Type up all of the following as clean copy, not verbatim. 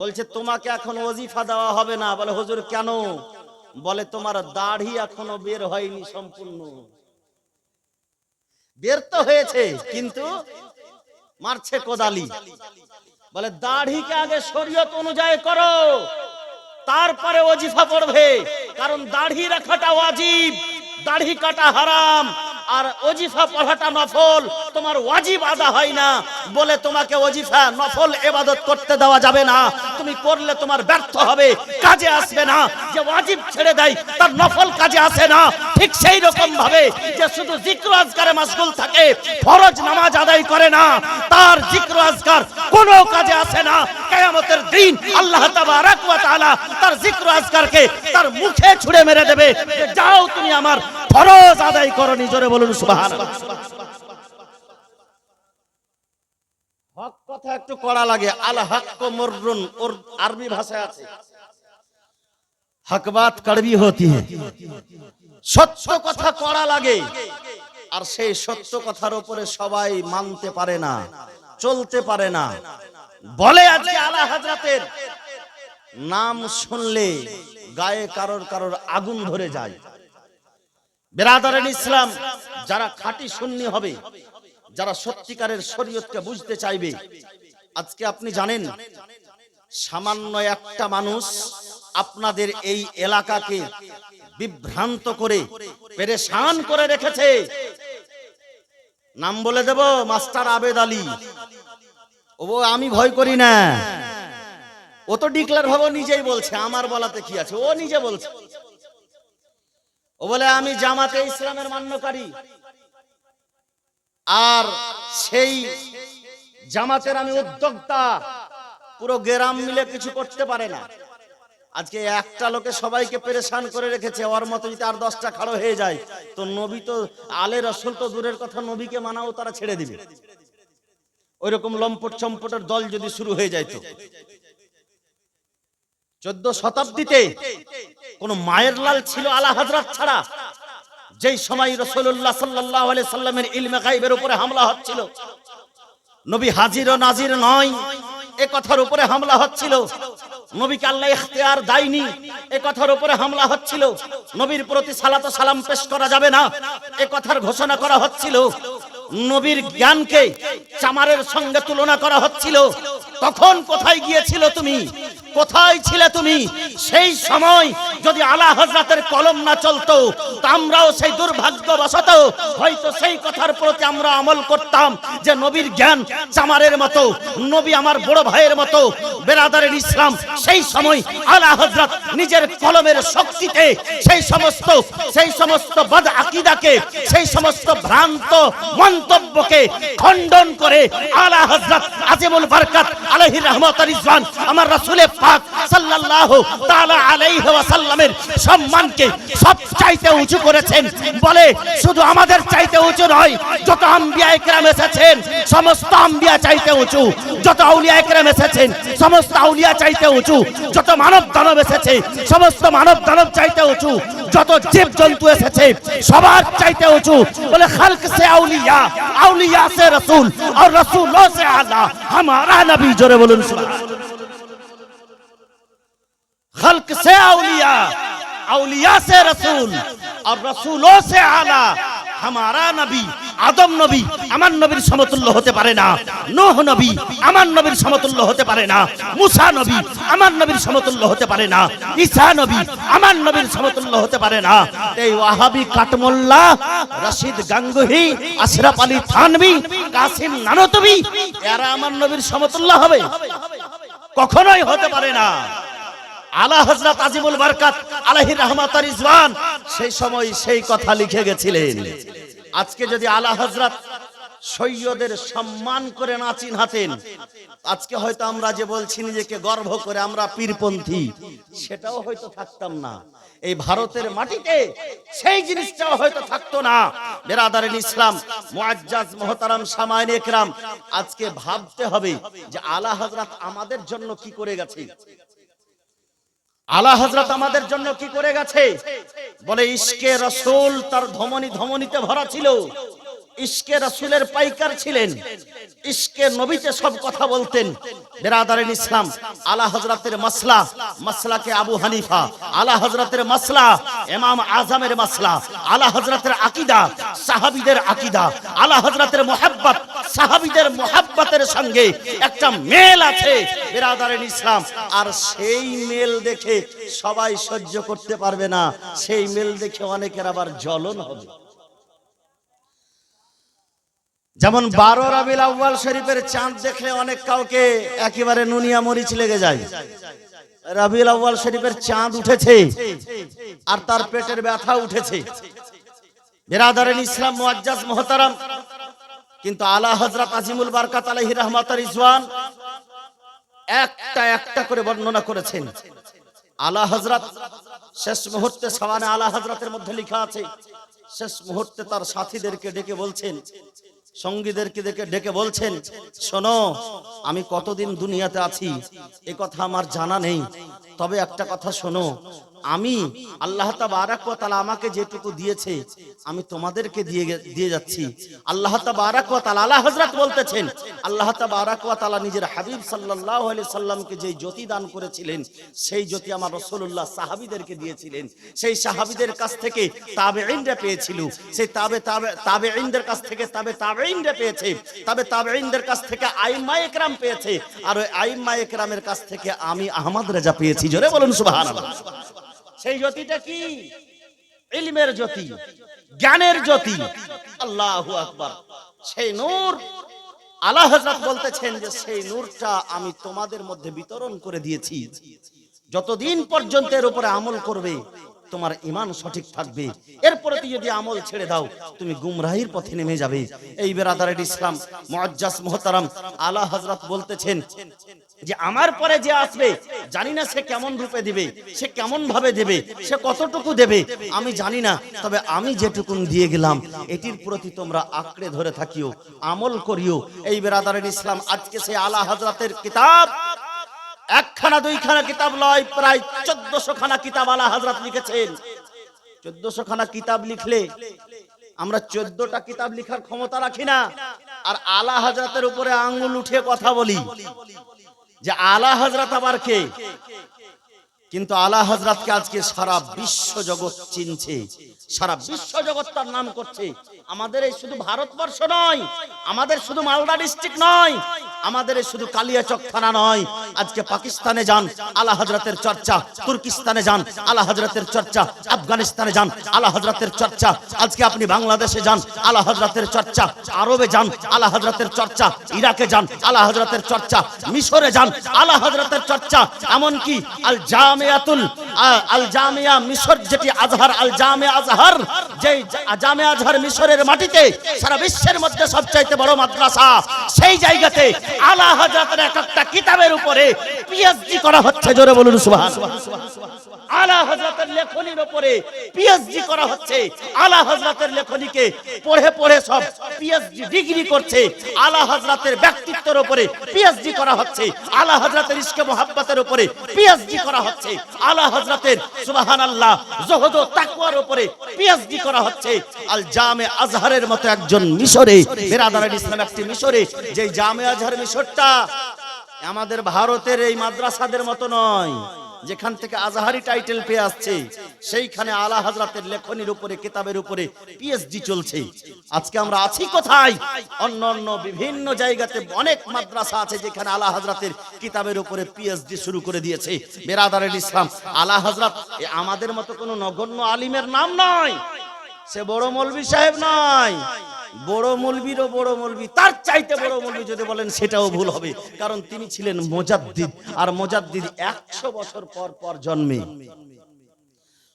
বলছে তোমাকে এখন ওজিফা দেওয়া হবে না। বলে হুজুর কেন? বলে তোমার দাড়ি এখনো বের হয়নি সম্পূর্ণ। বের তো হয়েছে কিন্তু মারছে কোদালি। বলে দাড়িকে আগে শরীয়ত অনুযায়ী করো, তারপরে ওজিফা পড়বে। কারণ দাড়ি রাখাটা ওয়াজিব, দাড়ি কাটা হারাম, আর ওজিফা পড়াটা নফল। তোমার ওয়াজিব আদা হয় না বলে তোমাকে ওজিফা নফল ইবাদত করতে দেওয়া যাবে না। তুমি করলে তোমার ব্যর্থ হবে, কাজে আসবে না। যে ওয়াজিব ছেড়ে দেয় তার নফল কাজে আসে না। ঠিক সেই রকম ভাবে যে শুধু জিক্র আজকারে মাশগুল থাকে, ফরজ নামাজ আদায় করে না, তার জিক্র আজকার কোনো কাজে আসে না। কিয়ামতের দিন আল্লাহ তাবারক ওয়া তাআলা তার জিক্র আজকারকে তার মুখে ছুঁড়ে মেরে দেবে। যাও তুমি আমার ফরজ আদায় করনি। জোরে বলুন সুবহানাল্লাহ। হক কথা একটু কড়া লাগে। আল হক মুররুন, ওর আরবি ভাষায় আছে হক বাত কড়বি হতি হ্যায়। সত্য কথা কড়া লাগে, আর সেই সত্য কথার উপরে সবাই মানতে পারে না, চলতে পারে না। বলে আজকে আলা হযরতের নাম শুনলে গায়ে কারোর কারোর আগুন ধরে যায়। বিরাদরান ইসলাম, যারা খাঁটি সুন্নি হবে, যারা সত্যিকারের শরীয়তকে বুঝতে চাইবে, আজকে আপনি জানেন সামান্য একটা মানুষ আপনাদের এই এলাকাকে বিভ্রান্ত করে পেরেশান করে রেখেছে। নাম বলে দেব, মাস্টার আবেদ আলী। ও আমি ভয় করি না, ও তো ডিক্লেয়ার ভাবে নিজেই বলছে, আমার বলাতে কি আছে, ও নিজে বলছে। ও বলে আমি জামাতে ইসলামের মান্যকারী, আর সেই জামাতের আমি উদ্যোক্তা। পুরো গ্রাম মিলে কিছু করতে পারে না। আজকে একটা লোকে সবাইকে পেরেশান করে রেখেছে। ওর মতো যদি আর 10টা খাড়ো হয়ে যায় তো নবী তো, আলে রসুল তো দূরের কথা, নবীকে মানাও তারা ছেড়ে দিবে। ওইরকম লম্পট চম্পটের দল যদি শুরু হয়ে যায় তো 14 শতাব্দীতে কোন মায়ের লাল ছিল আলা হযরত ছাড়া? যেই সময় রাসূলুল্লাহ সাল্লাল্লাহু আলাইহি সাল্লামের ইলমে গায়বের উপরে হামলা হচ্ছিল, নবী হাজির ও নাজির নয় এ কথার উপরে হামলা হচ্ছিল, নবীকে আল্লাহ ইখতিয়ার দেয়নি এ কথার উপরে হামলা হচ্ছিল, নবীর প্রতি সালাত ও সালাম পেশ করা যাবে না এ কথার ঘোষণা করা হচ্ছিল, নবীর জ্ঞানকে চামারের সঙ্গে তুলনা করা হচ্ছিল। তখন কোথায় গিয়েছিল তুমি? কোথায় ছিলে তুমি? সেই সময় যদি আলা হযরতের কলম না চলতো তো আমরাও সেই দুর্ভাগ্যবশত হয়তো সেই কথার প্রতি আমরা আমল করতাম যে নবীর জ্ঞান চামারের মতো, নবী আমার বড় ভাইয়ের মতো। বিরাদরান ইসলাম, সেই সময় আলা হযরত নিজের কলমের শক্তিতে সেই সমস্ত বদ আকীদাকে, সেই সমস্ত ভ্রান্ত মন্তব্যকে খণ্ডন করে আলা হযরত আজিমুল বরকত আলাইহি রহমত রিজওয়ান আমার রাসূল পাক সাল্লাল্লাহু তাআলা আলাইহি ওয়াসাল্লামের সম্মানকে সবচাইতে উঁচু করেছেন। বলে শুধু আমাদের চাইতে উঁচু নয়, যত আম্বিয়া ইকরাম এসেছেন সমস্ত আম্বিয়া চাইতে উঁচু, যত আউলিয়া ইকরাম এসেছেন সমস্ত আউলিয়া চাইতে উঁচু, যত মানব দানব এসেছে সমস্ত মানব দানব চাইতে উঁচু, যত জীব জন্তু এসেছে সবার চাইতে উঁচু। বলে খালক সে আউলিয়া, আউলিয়া সে রাসূল, আর রাসূলোं से आला हमारा नबी। जोरे बोलুন सुभान। खल्क से औलिया, औलिया से रसूल, और रसूलों से आला हमारा नबी। आदम नबी আমার নবীর সমতুল্য হতে পারে না, নূহ নবী আমার নবীর সমতুল্য হতে পারে না, মুসা নবী আমার নবীর সমতুল্য হতে পারে না, ঈসা নবী আমার নবীর সমতুল্য হতে পারে না। এই ওয়াহাবি কাটমোল্লা, রশিদ গাঙ্গুহি, আশরাফ আলী থানভী, কাসিম নানতবী এরা আমার নবীর সমতুল্য হবে? কখনোই হতে পারে না। আলা হযরত আজিমুল বরকত আলাইহি রহমত রিজওয়ান সেই সময় সেই কথা লিখে গেছিলেন। আজকে যদি আলা হযরত সৈয়দের সম্মান করে না চিনহাতেন, আজকে হয়তো আমরা যে বলছি নিজেকে গর্ব করে আমরা পীরপন্থী, সেটাও হয়তো থাকতাম না। এই ভারতের মাটিতে সেই জিনিসটাও হয়তো থাকতো না। বিরাদরান ইসলাম, মুআজ্জাজ মুহতারাম সামাইনে ইকরাম, আজকে ভাবতে হবে যে আলা হযরত আমাদের জন্য কি করে গেছে। আলা হযরত আমাদের জন্য কি করে গেছে? বলে ইশকে রাসূল তার ধমনী ধমনীতে ভরা ছিল। ইশকে রাসূলের পাইকার ছিলেন, ইশকে নবীতে সব কথা বলতেন। বিরাদারিন ইসলাম, আলা হযরতের মাসলা, মাসলাকে আবু হানিফা, আলা হযরতের মাসলা ইমাম আযমের মাসলা, আলা হযরতের আকীদা সাহাবীদের আকীদা, আলা হযরতের মুহাব্বত সাহাবীদের মুহাব্বতের সঙ্গে একটা মেল আছে বিরাদারিন ইসলাম। আর সেই মেল দেখে সবাই সহ্য করতে পারবে না, সেই মেল দেখে অনেকের আবার জ্বলন হবে। যেমন 12 রবিউল আউয়াল শরীফের চাঁদ দেখলে অনেক কাউকে একেবারে নুনিয়া মরিচ লেগে যায়। রবিউল আউয়াল শরীফের চাঁদ উঠেছে আর তার পেটের ব্যথা উঠেছে। বিরাদারিন ইসলাম মুআজ্জাজ মুহতারাম, কিন্তু আলা হযরত আজিমুল বারকাত আলাইহি রাহমাতুর রিজওয়ান একটা একটা করে বর্ণনা করেছেন। আলা হযরত শেষ মুহূর্তে সাওয়ানে আলা হযরতের মধ্যে লেখা আছে, শেষ মুহূর্তে তার সাথীদেরকে ডেকে বলছেন, সঙ্গীদেরকে ডেকে বলছেন, শোনো, আমি কতদিন দুনিয়াতে আছি এ কথা আমার জানা নেই, তবে একটা কথা শোনো, আমি আল্লাহ তাবারাক ওয়া তাআলা আমাকে যেটুকু দিয়েছে আমি তোমাদেরকে দিয়ে যাচ্ছি। আল্লাহ তাবারাক ওয়া তাআলা, আলা হযরত বলতেছেন, আল্লাহ তাবারাক ওয়া তাআলা নিজের হাবিব সাল্লাল্লাহু আলাইহি সাল্লামকে যে জ্যোতি দান করেছিলেন সেই জ্যোতি আমার রাসূলুল্লাহ সাহাবীদেরকে দিয়েছিলেন। সেই সাহাবীদের কাছ থেকে তাবেঈনরা পেয়েছিল, সেই তাবেঈনদের কাছ থেকে তাবেঈনরা পেয়েছে, তাবেঈনদের কাছ থেকে আইম্মায়ে কেরাম পেয়েছে, আর ওই আইম্মায়ে কেরামের কাছ থেকে আমি আহমদ রেজা পেয়েছি। জোরে বলুন সুবহানাল্লাহ। সেই জ্যোতিটা কি? ইলমের জ্যোতি, জ্ঞানের জ্যোতি। আল্লাহু আকবার। সেই নূর আলা হযরত বলতেছেন যে সেই নূরটা আমি তোমাদের মধ্যে বিতরণ করে দিয়েছি। যতদিন পর্যন্ত এর উপরে আমল করবে তোমার ঈমান সঠিক থাকবে, এরপরে যদি আমল ছেড়ে দাও তুমি গুমরাহির পথে নেমে যাবে। এই বিরাদারিন ইসলাম মুআজ্জাজ মুহতারাম, আলা হযরত বলতেছেন যে আমার পরে যে আসবে জানি না সে কেমন রূপে দিবে, সে কেমন ভাবে দেবে, সে কতটুকু দেবে আমি জানি না, তবে আমি যেটুকুন দিয়ে গেলাম এটির প্রতি তোমরা আঁকড়ে ধরে থাকিও, আমল করিও। এই বিরাদারিন ইসলাম, আজকে সেই আলা হযরতের কিতাব একখানা দুইখানা কিতাব লয়, প্রায় 1400 খানা কিতাব আলা হযরত লিখেছেন। 1400 খানা কিতাব লিখলে আমরা 14টা কিতাব লেখার ক্ষমতা রাখি না, আর আলা হযরতের উপরে আঙ্গুল উঠিয়ে কথা বলি যে আলা হযরত আবার কে। কিন্তু আলা হযরতকে আজকে সারা বিশ্ব জগৎ চিনছে, সারা বিশ্ব জগৎ তার নাম করছে। আমাদের এই শুধু ভারতবর্ষ নয়, আমাদের শুধু মালদা ডিস্ট্রিক্ট নয়, আমাদের এই শুধু কালিয়াচক থানা নয়, আজকে পাকিস্তানে যান আলা হযরতের চর্চা, তুর্কিস্তানে যান আলা হযরতের চর্চা, আফগানিস্তানে যান আলা হযরতের চর্চা, আজকে আপনি বাংলাদেশে যান আলা হযরতের চর্চা, আরবে যান আলা হযরতের চর্চা, ইরাকে যান আলা হযরতের চর্চা, মিশরে যান আলা হযরতের চর্চা, এমনকি আল জামিয়া মিশর, যেটি আজহার, আল জামিয়া আজহার, যে জামিয়া আজহার মিশরের মাটিতে সারা বিশ্বের মধ্যে সবচাইতে বড় মাদ্রাসা, সেই জায়গাতে আলা হযরতের এক একটা কিতাবের উপরে পিএইচডি করা হচ্ছে। জোরে বলুন সুবহানাল্লাহ। আলা হযরতের লেখনীর উপরে পিএইচডি করা হচ্ছে। আলা হযরতের লেখনীকে পড়ে পড়ে সব পিএইচডি ডিগ্রি করছে। আলা হযরতের ব্যক্তিত্বের উপরে পিএইচডি করা হচ্ছে। আলা হযরতের ইশকে মুহাব্বতের উপরে পিএইচডি করা হচ্ছে। আলা হযরতের সুবহানাল্লাহ যুহদ ও তাকওয়ার উপরে পিএইচডি করা হচ্ছে। আল জামে আজহারের মতো একজন মিশরে, বিরাদারিন ইসলাম, একটি মিশরে, যে জামে আজহার মিশরটা আমাদের ভারতের এই মাদ্রাসাদের মতো নয়, যেখান থেকে আজহারি টাইটেল পেয়ে আসছে, সেইখানে আলা হযরতের লেখনীর উপরে, কিতাবের উপরে পিএইচডি চলছে। আজকে আমরা আছি কোথায়? অন্য অন্য বিভিন্ন জায়গাতে অনেক মাদ্রাসা আছে যেখানে আলা হযরতের কিতাবের উপরে পিএইচডি শুরু করে দিয়েছে। বিরাদারিন ইসলাম, আলা হযরত আমাদের মতো কোনো নগণ্য আলিমের নাম নয়, সে বড় মৌলভী সাহেব নয়, বড় মৌলভীরও বড় মৌলভী, তার চাইতে বড় মৌলভী যদি বলেন সেটাও ভুল হবে, কারণ তিনি ছিলেন মুজাদ্দিদ, আর মুজাদ্দিদ 100 বছর পর পর জন্মে।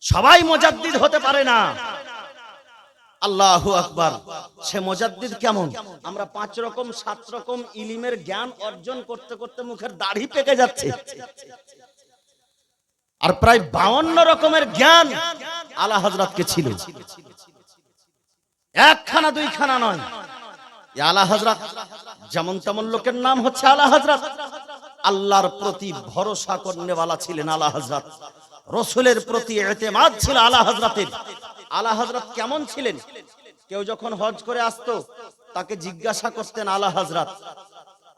সবাই মুজাদ্দিদ হতে পারে না। আল্লাহু আকবার। সে মুজাদ্দিদ কেমন? আমরা 5 রকম 7 রকম ইলমের জ্ঞান অর্জন করতে করতে মুখের দাড়ি পেকে যাচ্ছে, আর প্রায় 52 রকমের জ্ঞান আলা হযরতকে ছিল। একখানা দুইখানা নয়। আলা হযরত যেমন তেমন লোকের নাম হচ্ছে আলা হযরত। আল্লাহর প্রতি ভরসা করনেওয়ালা ছিলেন আলা হযরত, রাসূলের প্রতি ইতিমাদ ছিল আলা হযরতের। আলা হযরত কেমন ছিলেন? কেউ যখন হজ করে আসতো তাকে জিজ্ঞাসা করতেন আলা হযরত,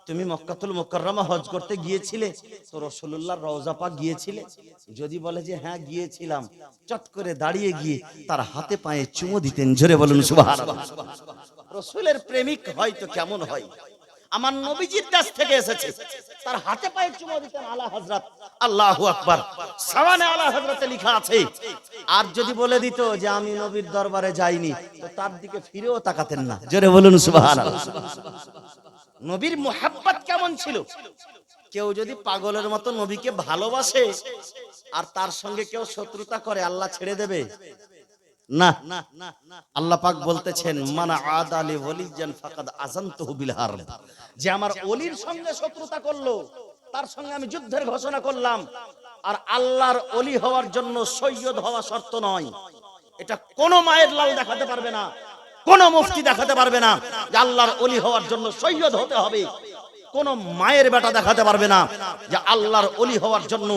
তুমি মক্কাতুল মুকাররমা হজ করতে গিয়েছিলে তো রাসূলুল্লাহর রওজা পাক গিয়েছিলে? যদি বলে যে হ্যাঁ গিয়েছিলাম, চট করে দাঁড়িয়ে গিয়ে তার হাতে পায়ে চুমু দিতেন। জোরে বলুন সুবহানাল্লাহ। রাসূলের প্রেমিক হয়তো কেমন হয়, আমার নবীজির কাছ থেকে এসেছে, তার হাতে পায়ে চুমু দিতেন আলা হযরত। আল্লাহু আকবার। সাওয়ানে আলা হযরতে লেখা আছে। আর যদি বলে দিত যে আমি নবীর দরবারে যাইনি, তো তার দিকে ফিরেও তাকাতেন না। জোরে বলুন সুবহানাল্লাহ। নবীর মুহাব্বত কেমন ছিল? কেউ যদি পাগলের মতো নবীকে ভালোবাসে আর তার সঙ্গে কেউ শত্রুতা করে, আল্লাহ ছেড়ে দেবে না। আল্লাহ পাক বলতেছেন মান আদা লি ওয়ালিয়ান ফাকাদ আযানতুহু বিল হারব, যে আমার ওলির সঙ্গে শত্রুতা করলো তার সঙ্গে আমি যুদ্ধের ঘোষণা করলাম। আর আল্লাহর ওলি হওয়ার জন্য সৈয়দ হওয়া শর্ত নয়, এটা কোন মায়ের লাল দেখাতে পারবে না, কোন মুফতি দেখাতে পারবে না যে আল্লাহর ওলি হওয়ার জন্য সৈয়দ হতে হবে। কোন মায়ের বেটা দেখাতে পারবে না যে আল্লাহর ওলি হওয়ার জন্য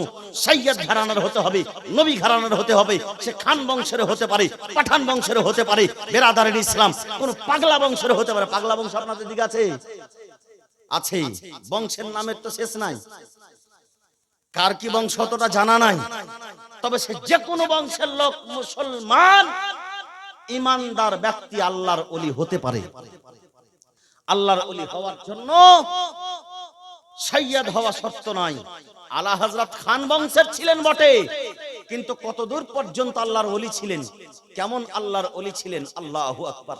সৈয়দ ঘরানার হতে হবে, নবী ঘরানার হতে হবে। সে খান বংশের হতে পারে, পাঠান বংশের হতে পারে, বেরাদারের ইসলাম কোন পাগলা বংশের হতে পারে। পাগলা বংশ আপনাদের দিকে আছে? আছে। বংশের নামের তো শেষ নাই, কার কি বংশ অতটা জানা নাই। তবে সে যে কোনো বংশের লোক, মুসলমান ইমানদার ব্যক্তি আল্লাহর ওলি হতে পারে। আল্লাহর ওলি হওয়ার জন্য সৈয়দ হওয়া শর্ত নয়। আলা হযরত খান বংশের ছিলেন বটে, কিন্তু কতদূর পর্যন্ত আল্লাহর ওলি ছিলেন, কেমন আল্লাহর ওলি ছিলেন। আল্লাহু আকবার।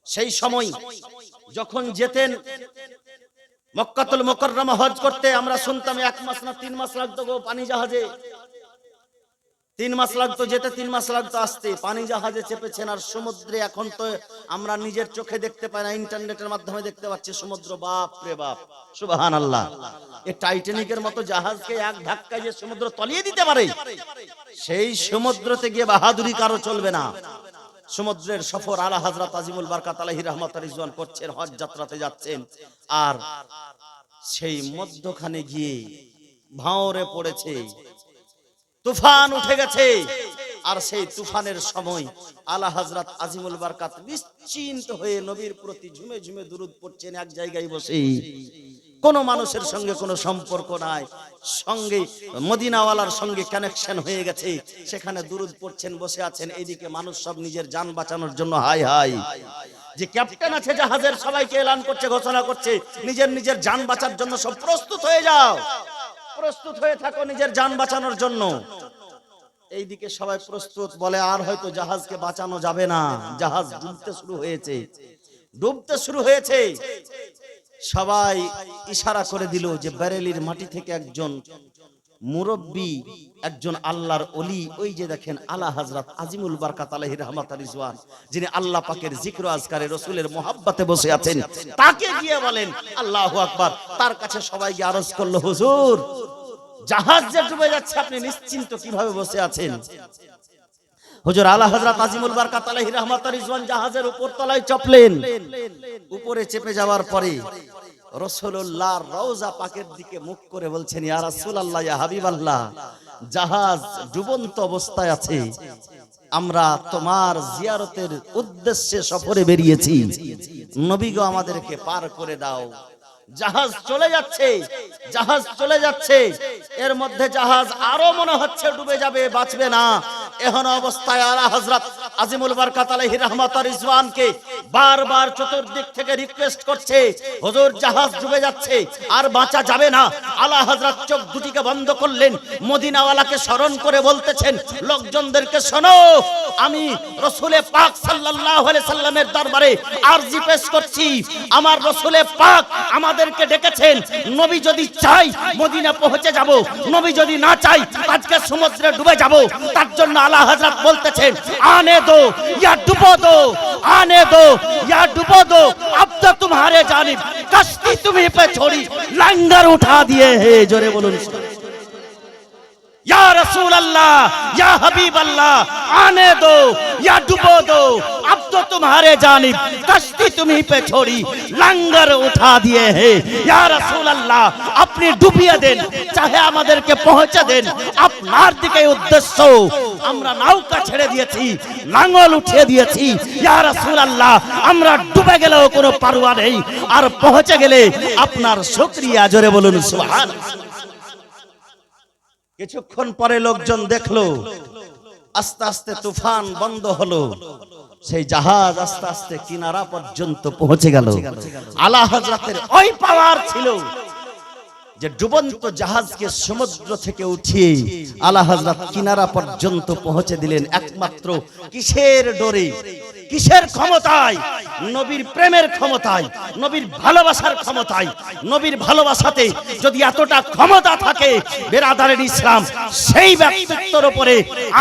সেই সময় যখন যেতেন মক্কাতুল মুকাররমা হজ করতে, আমরা শুনতাম 1 মাস না 3 মাস লাগতো গো পানি জাহাজে। 3 মাস লাগতো যেতে, 3 মাস লাগতো আসতে। পানি জাহাজে চেপেছেন আর সমুদ্রে। এখন তো আমরা নিজের চোখে দেখতে পাই না, ইন্টারনেটের মাধ্যমে দেখতে পাচ্ছি সমুদ্র। বাপ রে বাপ, সুবহানাল্লাহ। এই টাইটানিকের মতো জাহাজকে এক ধাক্কায় যে সমুদ্র তলিয়ে দিতে পারে, সেই সমুদ্রতে গিয়ে বাহাদুরি কারো চলবে না। সমুদ্রের সফর আলা হযরত আজিমুল বারকাত আলাইহি রাহমাতুর রিজওয়ান করছেন, হজ যাত্রাতে যাচ্ছেন। আর সেই মধ্যখানে গিয়ে ভাঁওরে পড়েছে, তুফান উঠে গেছে। আর সেই তুফানের সময় আলা হযরত আজিমুল বারকাত নিশ্চিন্ত হয়ে নবীর প্রতি ঝুমে ঝুমে দুরূদ পড়ছেন এক জায়গায় বসে। কোন মানুষের সঙ্গে কোনো সম্পর্ক নাই, সঙ্গে মদিনাওয়ালার সঙ্গে কানেকশন হয়ে গেছে, সেখানে দুরূদ পড়ছেন, বসে আছেন। এইদিকে মানুষ সব নিজের জান বাঁচানোর জন্য হাই হাই। যে ক্যাপ্টেন আছে জাহাজের, সবাইকে এলান করছে, ঘোষণা করছে, নিজের নিজের জান বাঁচার জন্য সব প্রস্তুত হয়ে যাও, প্রস্তুত হয়ে থাকো নিজের জান বাঁচানোর জন্য। এইদিকে সবাই প্রস্তুত, বলে আর হয়তো জাহাজকে বাঁচানো যাবে না, জাহাজ ডুবতে শুরু হয়েছে, ডুবতে শুরু হয়েছে। সবাই ইশারা করে দিল যে বেরেলির মাটি থেকে একজন মুরব্বী, একজন আল্লাহর ওলি, ওই যে দেখেন আলা হযরত আজিমুল বারকাত আলাইহি রাহমাতুর রিজওয়ান, যিনি আল্লাহ পাকের জিক্র আজকারে রাসূলের মোহাব্বতে বসে আছেন, তাকে গিয়ে বলেন আল্লাহু আকবার। তার কাছে সবাই গিয়ে আরজ করলো, হুজুর জাহাজ যে ডুবে যাচ্ছে, আপনি নিশ্চিন্ত কিভাবে বসে আছেন? হুজুর আলা হযরত আজিমুল বারকাত আলাইহি রাহমাতুর রিজওয়ান জাহাজের উপর তলায় চাপলেন। উপরে চেপে যাওয়ার পরে রাসূলুল্লাহর রওজা পাকের দিকে মুখ করে বলছেন, ইয়া রাসূলুল্লাহ, ইয়া হাবিবাল্লাহ, জাহাজ ডুবন্ত অবস্থায় আছে, আমরা তোমার জিয়ারতের উদ্দেশ্যে সফরে বেরিয়েছি, নবী গো আমাদেরকে পার করে দাও। জাহাজ চলে যাচ্ছে, জাহাজ চলে যাচ্ছে। এর মধ্যে জাহাজ আরো মনে হচ্ছে ডুবে যাবে, বাঁচবে না। এখন অবস্থায় আলা হযরত আজিমুল বারকাত আলাইহি রাহমাতুর রিজওয়ানকে বারবার চতুর্দিক থেকে রিকোয়েস্ট করছে, হুজুর জাহাজ ডুবে যাচ্ছে, আর বাঁচা যাবে না। আলা হযরত চোখ দুটিকে বন্ধ করলেন, মদিনাওয়ালাকে স্মরণ করে বলতেছেন, লোকজনদেরকে শোনো, আমি রাসূলে পাক সাল্লাল্লাহু আলাইহি সাল্লামের দরবারে আরজি পেশ করছি। আমার রাসূলে পাক আমাদেরকে ডেকেছেন, নবী যদি চাই মদিনা পৌঁছে যাব, নবী যদি না চাই আজকে সমুদ্রে ডুবে যাব। তার জন্য আলা হযরত বলতেছেন, आने दो या डुबो दो, आने दो या डुबो दो, अब तो तुम्हारे जानिब कश्ती तुम्हीं पे छोड़ी, लंगर उठा दिए हैं। जोरे बोलूं या रसूल अल्लाह, या हबीब अल्लाह, आने दो या डुबो दो, अब तो तुम्हारे जानिब कश्ती तुम्ही पे छोड़ी लंगर उठा दिए हैं। या रसूल अल्लाह, अपनी डुबिয়ে দেন, চাহে আমাদেরকে পৌঁছে দেন আপনার দিকে উদ্দেশ্য। আমরা নৌকা ছেড়ে দিয়েছি, লাঙ্গল উঠিয়ে দিয়েছি। ইয়া রাসূলুল্লাহ, আমরা ডুবে গেলেও কোনো পারোয়া নেই, আর পৌঁছে গেলে আপনার শুকরিয়া। জোরে বলুন সুবহানাল্লাহ। কিছুক্ষণ পরে লোকজন দেখলো আস্তে আস্তে তুফান বন্ধ হলো, সেই জাহাজ আস্তে আস্তে কিনারা পর্যন্ত পৌঁছে গেল। আলা হযরতের ওই পাওয়ার ছিল যে ডুবন্ত জাহাজকে সমুদ্র থেকে উঠিয়ে আলা হযরত কিনারা পর্যন্ত পৌঁছে দিলেন একমাত্র কিসের ডোরে, কিসের ক্ষমতায়? নবীর প্রেমের ক্ষমতায়, নবীর ভালোবাসার ক্ষমতায়। নবীর ভালোবাসাতে যদি এতটা ক্ষমতা থাকে বেরাদারের ইসলাম, সেই ব্যক্তিত্বের উপরে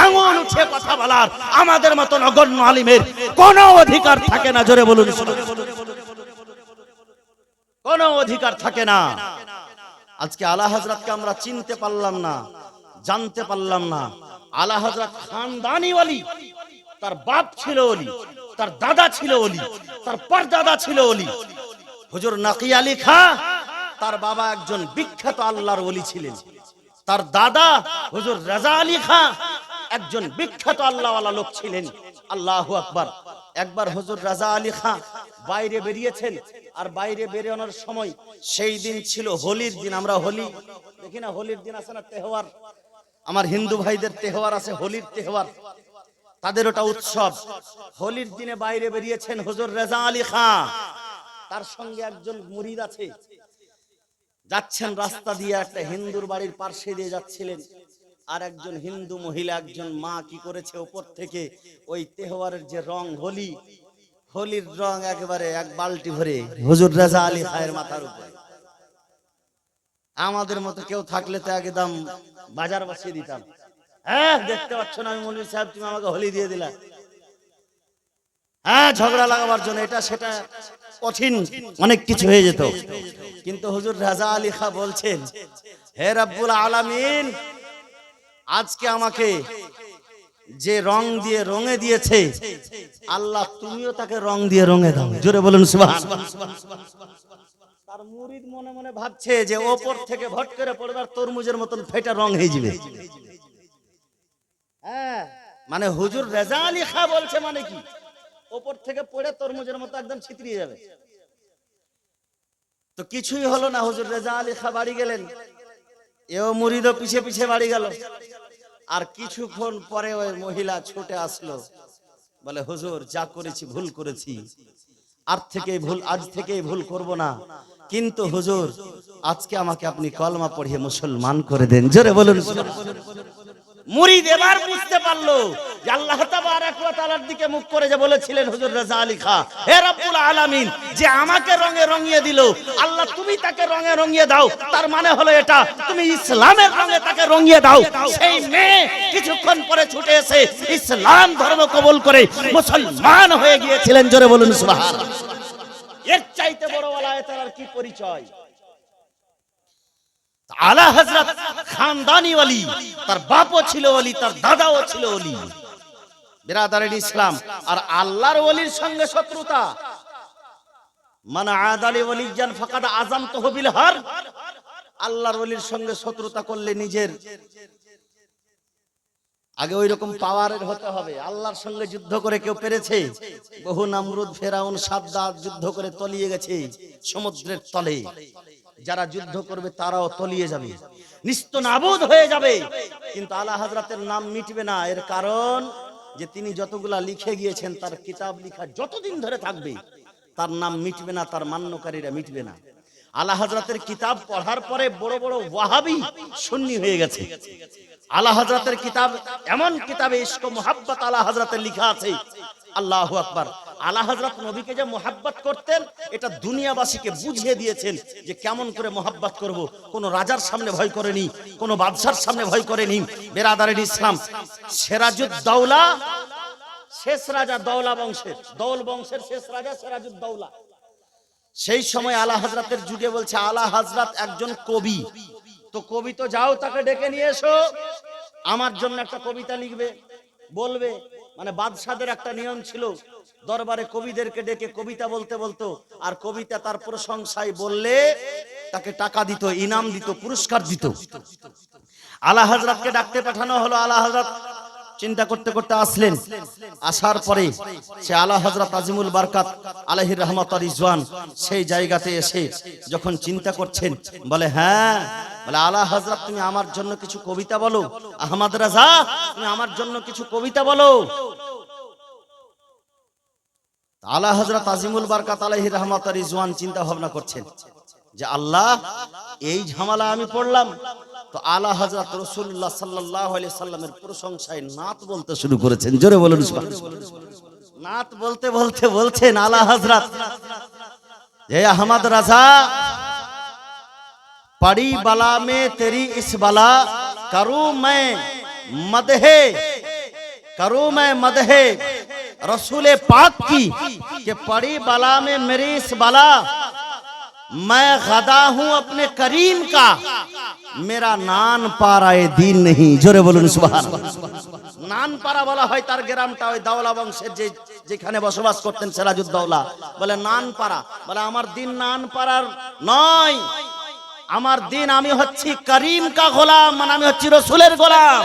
আঙুল উঠে কথা বলার আমাদের মতো নগণ্য আলিমের কোনো অধিকার থাকে না। জোরে বলুন, কোনো অধিকার থাকে না। আজকে আলা হযরতকে আমরা চিনতে পারলাম না, জানতে পারলাম না। আলা হযরত খানদানি ওলি, তার বাপ ছিল ওলি, তার দাদা ছিল ওলি, তার পরদাদা ছিল ওলি। হুজুর নাকি আলী খাঁ, তার বাবা একজন বিখ্যাত আল্লাহর ওলি ছিলেন। তার দাদা হুজুর রাজা আলী খাঁ একজন বিখ্যাত আল্লাহওয়ালা লোক ছিলেন। আল্লাহু আকবার। একবার হুজুর রাজা আলী খাঁ বাইরে বেরিয়েছেন, আর বাইরে বেরোনোর সময় সেই দিন ছিল হোলির দিন। আমরা হোলি দেখি না, হোলির দিন আছে না তেহওয়ার, আমার হিন্দু ভাইদের তেহওয়ার আছে, হোলির তেহওয়ার, তাদের ওটা উৎসব। হোলির দিনে বাইরে বেরিয়েছেন হুজুর রাজা আলী খাঁ, তার সঙ্গে একজন মুরিদ আছে। যাচ্ছেন রাস্তা দিয়ে, একটা হিন্দুর বাড়ির পাশে দিয়ে যাচ্ছিলেন, আর একজন হিন্দু মহিলা, একজন মা কি করেছে, উপর থেকে ওই তেহওয়ারের যে রং হোলি, হোলির রং একেবারে এক বালতি ভরে হুজুর রাজা আলী খায়ের মাথার উপরে। আমাদের মতো কেউ থাকলে তো একদম বাজার বসিয়ে দিতাম। হ্যাঁ, দেখতে পাচ্ছ না আমি মৌলভী সাহেব, তুমি আমাকে হোলি দিয়ে দিলা। হ্যাঁ, ঝগড়া লাগাবার জন্য এটা সেটা কঠিন অনেক কিছু হয়ে যেত। কিন্তু হুজুর রাজা আলী খাঁ বলছেন, হে রব্বুল আলামিন, আজকে আমাকে যে রং দিয়ে রঙে দিয়েছে, আল্লাহ তুমিও তাকে রং দিয়ে রঙে দাও। জোরে বলুন সুবহানাল্লাহ। তার মুরিদ মনে মনে ভাবছে যে ওপর থেকে ভট করে পড়বে আর তরমুজের মতন ফেটা রং হয়ে যাবে। হ্যাঁ, মানে হুজুর রাজা আলী খাঁ বলছে মানে কি, ওপর থেকে পড়ে তরমুজের মতো একদম ছিতরিয়ে যাবে। তো কিছুই হলো না, হুজুর রাজা আলী খাঁ বাড়ি গেলেন, এও মুরিদও পিছে পিছে বাড়ি গেল। আর কিছুক্ষণ পরে ওই মহিলা ছুটে আসলো, বলে হুজুর যা করেছি ভুল করেছি, আর থেকে ভুল, আজ থেকে ভুল করব না, কিন্তু হুজুর আজকে আমাকে আপনি কলমা পড়িয়ে মুসলমান করে দেন। জোরে বলুন। মুরিদ এবার বুঝতে পারলো যে আল্লাহ তাবারক ওয়া তাআলার দিকে মুখ করে যে বলেছিলেন হুজুর রাজা আলী খাঁ, হে রব্বুল আলামিন, যে আমাকে রঙে রঙিয়ে দিল, আল্লাহ তুমি তাকে রঙে রঙিয়ে দাও। তার মানে হলো এটা, তুমি ইসলামের রঙে তাকে রঙিয়ে দাও। সেই মেয়ে কিছুক্ষণ পরে ছুটে এসে ইসলাম ধর্ম কবুল করে মুসলমান হয়ে গিয়েছিলেন। জোরে বলুন সুবহানাল্লাহ। এর চাইতে বড় ওলায়েতের আর কি পরিচয়? আলা হযরত খানদানি ওলি, তার বাপও ছিল ওলি, তার দাদাও ছিল ওলি। বিরাদারিন ইসলাম, আর আল্লাহর ওলির সঙ্গে শত্রুতা, মান আদালি ওলিয়ান ফাকাদ আযামতুহু বিল হারব। আল্লাহর ওলির সঙ্গে শত্রুতা করলে নিজের আগে ওই রকম পাওয়ারের হতে হবে। আল্লাহর সঙ্গে যুদ্ধ করে কেউ পেরেছে? বহু নামরুদ, ফেরাউন, সাদ্দাত যুদ্ধ করে তলিয়ে গেছে সমুদ্রের তলে। যারা যুদ্ধ করবে তারাও তলিয়ে যাবে, নিস্তনাবুদ হয়ে যাবে। কিন্তু আলা হযরতের নাম মিটবে না। এর কারণ যে তিনি যতগুলা লিখে গিয়েছেন, তার কিতাব লিখা যতদিন ধরে থাকবে তার নাম মিটবে না, তার মান্যকারীরা মিটবে না। আলা হযরতের কিতাব পড়ার পরে বড় বড় ওয়াহাবি সুন্নি হয়ে গেছে। আলা হযরতের কিতাব, এমন কিতাবে ইশক ও মুহাব্বত আলা হযরতের লেখা আছে। আল্লাহু আকবার। আলা হযরত নবীকে যে মুহাব্বত করতেন, এটা দুনিয়াবাসীকে বুঝিয়ে দিয়েছেন যে কেমন করে মুহাব্বত করব। কোন রাজার সামনে ভয় করেনি, কোন বাদশার সামনে ভয় করেনি। বেরাদারিন ইসলাম, সিরাজউদ্দৌলা, শেষ রাজা, দৌলা বংশের, দৌল বংশের শেষ রাজা সিরাজউদ্দৌলা, সেই সময় আলা হযরতের যুগে বলছে আলা হযরত একজন কবি। তো কবি তো যাও, তাকে ডেকে নিয়ে এসো। আমার জন্য একটা কবিতা লিখবে, বলবে। মানে বাদশাদের একটা নিয়ম ছিল, দরবারে কবিদেরকে ডেকে কবিতা বলতে বলতো, আর কবিতা তার প্রশংসায় বললে তাকে টাকা দিত, ইনাম দিত, পুরস্কার দিত। আলা হযরতকে ডাকতে পাঠানো হলো। আলা হযরত চিন্তা করতে করতে আসলেন। আসার পরে সে আলা হযরত আজিমুল বারকাত আলাইহির রহমত ওয়া রিজওয়ান সেই জায়গাতে এসে যখন চিন্তা করছেন, বলে হ্যাঁ, বলে আলা হযরত তুমি আমার জন্য কিছু কবিতা বলো। আহমদ রাজা তুমি আমার জন্য কিছু কবিতা বলো। আলা হযরত আজিমুল বারকাত আলাইহির রহমত ওয়া রিজওয়ান চিন্তা ভাবনা করছেন যে আল্লাহ, এই ঝামেলা আমি পড়লাম, তো আলা হযরত রাসূলুল্লাহ সাল্লাল্লাহু আলাইহি সাল্লামের প্রশংসায় নাত বলতে শুরু করেছেন। জোরে বলুন সুবহানাল্লাহ। নাত বলতে বলতে বলছেন আলা হযরত, হে আহমদ রাজা, पड़ी बला में तेरी इस बला, करूं मैं मदहे रसूले पाक की, कि पड़ी बला में मेरी इस बला, मैं गदा हूं अपने करीम का, मेरा नान पाराए दीन नहीं। जोरे बोलুন সুবহানাল্লাহ। নান পাড়া বলা হয় তার গ্রামটা, ওই দাওলা বংশের যেখানে বসবাস করতেন সিরাজউদ্দৌলা, বলে নান পাড়া। বলে আমার দিন নান পাড়ার নয়, আমার দিন আমি হচ্ছি করিম কা গোলাম, মানে আমি হচ্ছি রসুলের গোলাম।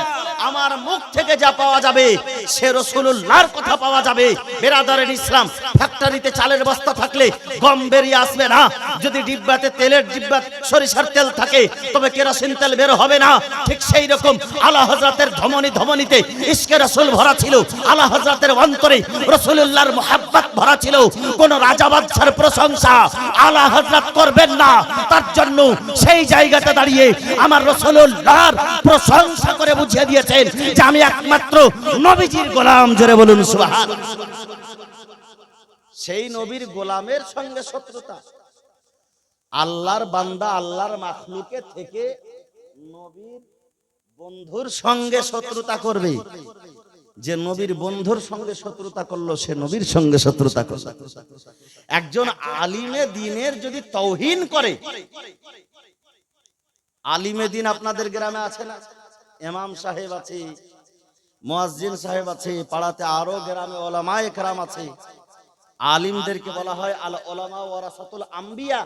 আমার মুখ থেকে যা পাওয়া যাবে সে রাসূলুল্লাহর কথা পাওয়া যাবে। বেরাদারের ইসলাম, ফ্যাক্টরিতে চালের বস্তা থাকলে গম বেরিয়ে আসবে না, যদি ডিব্বাতে তেলের ডিব্বা সরিষার তেল থাকে তবে কেরোসিন তেল বের হবে না। ঠিক সেই রকম আলা হযরতের ধমনীতে ইশকে রাসূল ভরা ছিল, আলা হযরতের অন্তরে রাসূলুল্লাহর মুহাব্বত ভরা ছিল। কোন রাজা বাদশার প্রশংসা আলা হযরত করবেন না, তার জন্য সেই জায়গাতে দাঁড়িয়ে আমার রাসূলুল্লাহর প্রশংসা করে বুঝিয়ে দিয়েছেন যে আমি একমাত্র নবীজির গোলাম। জোরে বলুন সুবহানাল্লাহ। সেই নবীর গোলামের সঙ্গে শত্রুতা, আল্লাহর বান্দা আল্লাহর মাখলুকে থেকে নবীর বন্ধুর সঙ্গে শত্রুতা করবে। যে নবীর বন্ধুর সঙ্গে শত্রুতা করলো সে নবীর সঙ্গে শত্রুতা করলো। একজন আলিমে দ্বীনের যদি তাওহীন করে, আলিমে দ্বীন আপনাদের গ্রামে আছে না? ইমাম সাহেব আছে, মুয়াজ্জিন সাহেব আছে, পাড়াতে আরো গ্রামে উলামায়ে কেরাম আছে। আলিমদেরকে বলা হয় আল উলামা ওয়ারাসাতুল আম্বিয়া।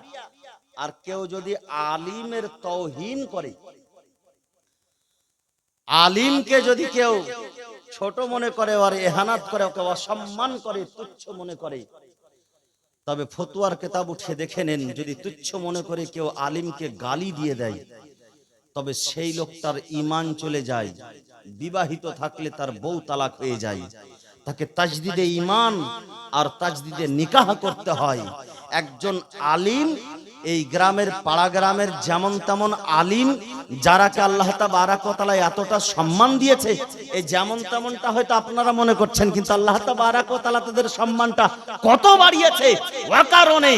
আর কেউ যদি আলিমের তাওহীন করে, আলিমকে যদি কেউ ছোট মনে করে, আর ইহানাত করে, ওকে অসম্মান করে, তুচ্ছ মনে করে, তবে ফতোয়ার কিতাব উঠে দেখে নেন, যদি তুচ্ছ মনে করে কেউ আলিমকে গালি দিয়ে দেয় তবে সেই লোকটার ঈমান চলে যায়। বিবাহিত থাকলে তার বউ তালাক হয়ে যায়, তাকে তাজদিদে ঈমান আর তাজদিদে নিকাহ করতে হয়। একজন আলিম এই গ্রামের পাড়া গ্রামের যেমন তেমন আলিম যারাকে আল্লাহ তাবারাক ওয়া তাআলা এতটা সম্মান দিয়েছে, এই যেমন তেমনটা হয়তো আপনারা মনে করছেন, কিন্তু আল্লাহ তাবারাক ওয়া তাআলা তাদের সম্মানটা কত বাড়িয়েছে। অকারণে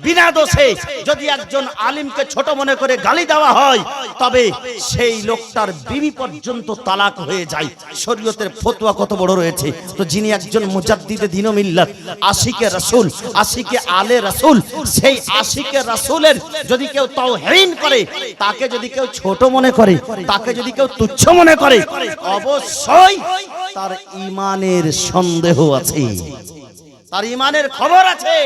বিনা দোষে যদি একজন আলিমকে ছোট মনে করে গালি দেওয়া হয় তবে সেই লোকটার বিবি পর্যন্ত তালাক হয়ে যায়। শরীয়তের ফতোয়া কত বড় রয়েছে। তো যিনি একজন মুজাদ্দিদে দ্বীন ও মিল্লাত, আশিকে রাসূল, আশিকে আলে রাসূল, সেই আশিকে রাসূলের যদি কেউ তাওহীন করে, তাকে যদি কেউ ছোট মনে করে, তাকে যদি কেউ তুচ্ছ মনে করে, অবশ্যই তার ঈমানের সন্দেহ আছে, তার ঈমানের খবর আছে।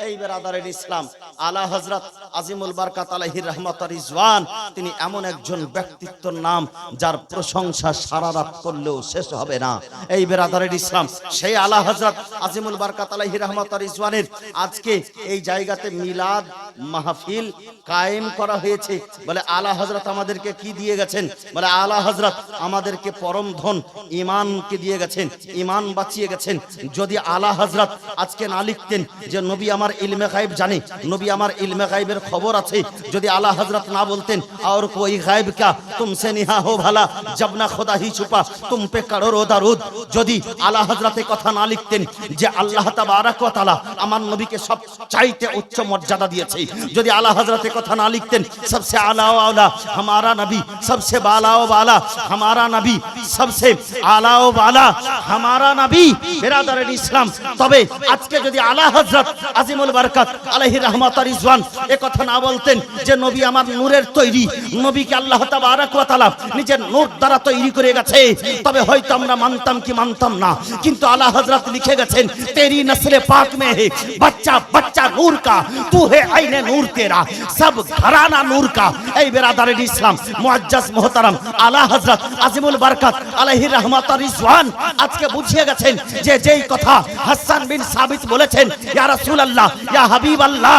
এই বেরাদারের ইসলাম, আলা হযরত আজিমুল বারকাত আলাইহির রহমত ওয়া রিজওয়ান, তিনি এমন একজন ব্যক্তিত্বের নাম যার প্রশংসা সারা রাত করলেও শেষ হবে না। এই বেরাদারের ইসলাম, সেই আলা হযরত আজিমুল বারকাত আলাইহির রহমত ওয়া রিজওয়ানের আজকে এই জায়গাতে মিলাদ মাহফিল কায়েম করা হয়েছে। বলে আলা হযরত আমাদেরকে কি দিয়ে গেছেন? বলে আলা হযরত আমাদেরকে পরম ধন ঈমানকে দিয়ে গেছেন, ঈমান বাঁচিয়ে গেছেন। যদি আলা হযরত আজকে না লিখতেন যে নবী আমার ইলমে গায়ব জানে, নবী আমার ইলমে গায়বের খবর আছে, যদি আলা হযরত না বলতেন और कोई गायब क्या तुमसे निहा हो भला जब ना खुदा ही छुपा तुम पे करोड़ों दरूद, যদি আলা হযরত কথা না লিখতেন যে আল্লাহ তাবারাক ওয়া তাআলা আমার নবীকে সব চাইতে উচ্চ মর্যাদা দিয়েছে, যদি আলা হযরত কথা না লিখতেন सबसे आला व आला हमारा नबी, सबसे बाला व बाला हमारा नबी, सबसे आला व बाला हमारा नबी, বেরাদারের ইসলাম, তবে আজকে যদি আলা হযরত আজিমুল বারকাত আলাইহির রহমত রাহমাত আর রিজওয়ান একথা না বলতেন যে নবী আমার নূরের তৈরি, নবীকে আল্লাহ তাবারাক ওয়া তাআলা নিজের নূর দ্বারা তৈরি করে গেছে, তবে হয়তো আমরা মানতাম কি মানতাম না। কিন্তু আলা হযরত লিখে গেছেন তেরি নসলে পাক মে হে বাচ্চা বাচ্চা নূর কা, তু হে আইনে নূর তেরা, সব ঘরানা নূর কা। এই বেরাদারে ইসলাম মুআজ্জাজ মুহতারাম আলা হযরত আজিমুল বারকাত আলাইহি রাহমাত আর রিজওয়ান আজকে বুঝিয়ে গেছেন যে যেই কথা হাসান বিন সাবিত বলেছেন, ইয়া রাসূলুল্লাহ ইয়া হাবিবাল্লাহ,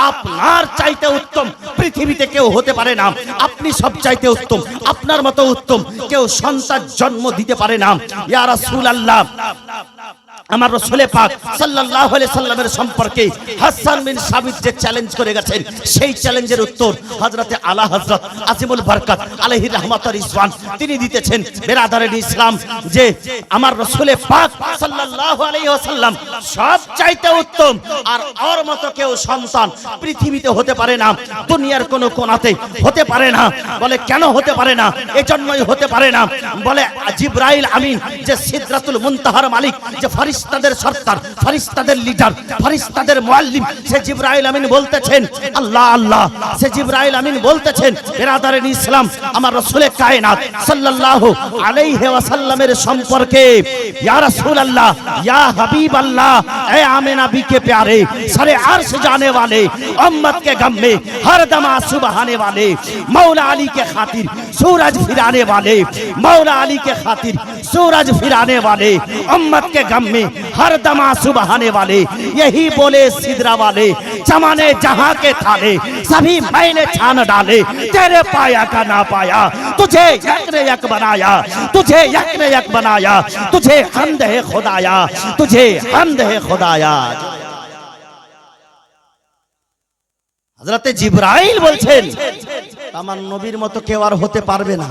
আপনার চাইতে উত্তম পৃথিবীতে কেউ হতে পারে না, আপনি সব চাইতে উত্তম, আপনার মতো উত্তম কেউ সন্তান জন্ম দিতে পারে না। ইয়া রাসূলুল্লাহ, আমার রাসূল পাক সাল্লাল্লাহু আলাইহি সাল্লামের সম্পর্কে হাসান বিন সাবিত যে চ্যালেঞ্জ করে গেছেন, সেই চ্যালেঞ্জের উত্তর হযরতে আলা হযরত আজিমুল বারকাত আলাইহি রাহমাত আর রিজওয়ান তিনি দিতেছেন। বেরাদারে ইসলাম, যে আমার রাসূল পাক সাল্লাল্লাহু আলাইহি ওয়াসাল্লাম সব চাইতে উত্তম, আর ওর মতো কেউ সন্তান পৃথিবীতে হতে পারে না, দুনিয়ার কোনো কোণাতে হতে পারে না। বলে কেন হতে পারে না? এজন্যই হতে পারে না, বলে জিবরাইল আমিন যে সিদরাতুল মুনতাহার মালিক, যে ফেরেশতাদের সরদার, ফেরেশতাদের লিডার, ফেরেশতাদের মুআল্লিম, সে জিবরাইল আমিন বলতেছেন আল্লাহ আল্লাহ, সে জিবরাইল আমিন বলতেছেন বেরাদারে ইসলাম আমার রাসূলে কায়নাত সাল্লাল্লাহু আলাইহি ওয়াসাল্লামের সম্পর্কে, ইয়া রাসূলুল্লাহ ইয়া হাবিবাল্লাহ, এ আমিনা বি के प्यारे, सरे अर्श जाने वाले, उम्मत के गम में हर दम आंसू बहाने वाले, मौला अली के खातिर सूरज फिराने वाले, मौला अली के खातिर सूरज फिराने वाले, उम्मत के गम में हर दम आंसू बहाने वाले, यही बोले सिदरा वाले, जमाने जहां के थाले सभी मैंने छान डाले, तेरे पाया का ना पाया, तुझे यक ने यक बनाया, तुझे यक ने यक बनाया, तुझे हमद है खुदाया, तुझे हमद है खुदाया। হযরতে জিবরাইল বলছেন আমার নবীর মতো কেউ আর হতে পারবে না,